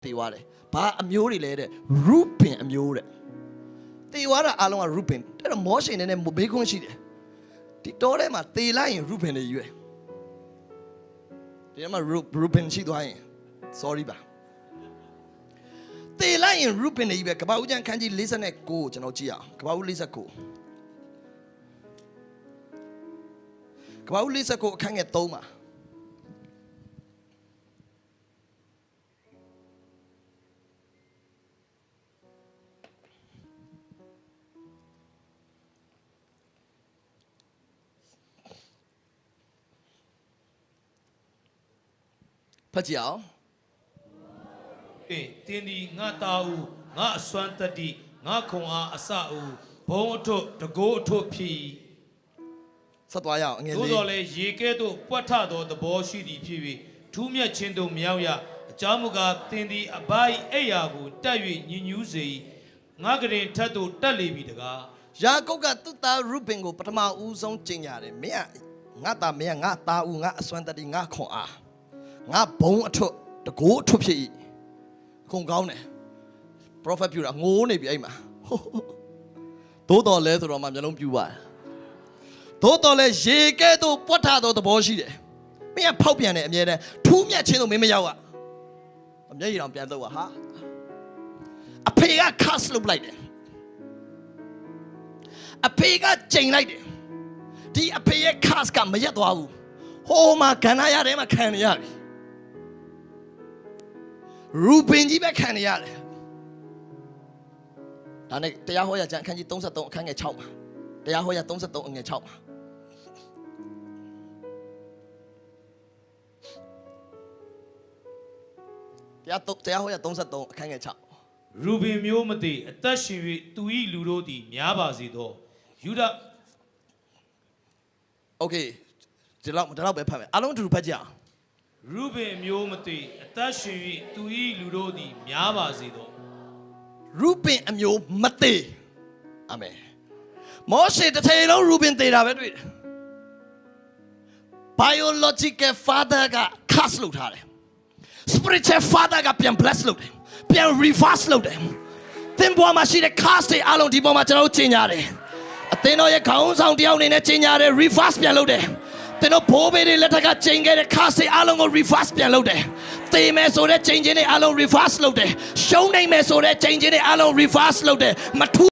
တေဝါတယ်ဘာအမျိုးတွေလဲတဲ့ရုပင်အမျိုးတဲ့တေဝါတာအားလုံးကရုပင်အဲ့တော့မောရှင်နဲ့မေခွန်းရှိတယ်ဒီတောထဲမှာတေလိုက်ရင်ရုပင်တွေရွယ်ဒီမှာရုပင်ရှိသွားရင် sorry ပါတေလိုက်ရင်ရုပင်တွေပဲကပ္ပဦးကျမ်းခန်းကြီး49ကျွန်တော်ကြည့်အောင်ကပ္ပဦး49ကပ္ပဦး49အခန်းငယ်3မှာဖတ်ကြည့်အောင်တင်းဒီငါတာဦးငါအစွမ်းတတိငါခွန်အားအစဦးဘုံအထွတ်တကိုးအထွတ်ဖြစ်ဆက်သွားရအောင်အငယ်လေးသို့တော်လည်းရေကဲ့သို့ပွက်ထသောသဘောရှိသည်ဖြစ်၍ထူးမြတ်ခြင်းသို့မြောက်ရအကြောင်းမူကားတင်းဒီအပိုင်းအိယာကိုတက်၍ညညူးစေငါကရင်ထက်သို့တက်လေပြီတကားယာကုပ်ကသူ့သားရုပင်ကိုပထမဦးဆုံးကျင့်ရတယ်မင်းငါသားမင်းငါသားဦးငါအစွမ်းတတိငါခွန်အားငါဘုံအထွတ်တကိုးအထွတ်ဖြစ်၏အကုန်ကောင်းတယ် prophet ပြတာငိုးနေပြီအဲ့မှာသို့တော်လဲဆိုတော့မှမျိုးလုံးပြူပါတယ်သို့တော်လဲရေကဲ့သို့ပွက်ထသောသဘောရှိတယ်မင်းကဖောက်ပြန်တယ်အမြဲတမ်းထူးမြတ်ခြင်းတို့မင်းမရောက်อ่ะအမျက်ရည်တောင်ပြန်တော့ဟာအဖေက cast လုပ်လိုက်တယ်အဖေကချိန်လိုက်တယ်ဒီအဖေရဲ့ cast ကမရက်သွားဘူးဟိုမှာခန္ဓာရထဲမှာခံနေရတယ်ရူပင်ကြီးပဲခံနေရတယ်ဒါနဲ့တရားဟောရကျမ်းအခန်းကြီး33အခန်းငယ်6မှာတရားဟောရ33အငယ်6မှာတရားဟောရ33အခန်းငယ်6ရူဘင်မျိုးမသိအသက်ရှင်၍သူ၏လူတို့သည်များပါစေသောယူဒโอเคဒီလောက်ပဲဖတ်မယ်အားလုံးအတူတူဖတ်ကြအောင်ရူဘင်မျိုးမသိအသက်ရှင်၍သူ၏လူတို့သည်များပါစေသောရူပင်အမျိုးမသေးအာမင်မောရှေတစ်ချိန်လုံးရူပင်သေးတာပဲတွေ့တယ် biological father က cast လုပ်ထားတယ် spiritual father ကပြန် bless လုပ်တယ်ပြန် reverse လုပ်တယ်သင်ဘဝမှာရှိတဲ့ cast တွေအားလုံးဒီပေါ်မှာကျွန်တော်တို့ကျင်ကြတယ်အသင်းတော်ရဲ့ခေါင်းဆောင်တယောက်အနေနဲ့ကျင်ကြတယ် reverse ပြန်လုပ်တယ်သင်တို့ဘိုးဘေးတွေလက်ထက်ကကျင်ခဲ့တဲ့ cast တွေအားလုံးကို reverse ပြန်လုပ်တယ်သေမယ်ဆိုတဲ့ကျင်ခြင်းတွေအားလုံး reverse လုပ်တယ်ရှုံးနိုင်မယ်ဆိုတဲ့ကျင်ခြင်းတွေအားလုံး reverse လုပ်တယ်မထူး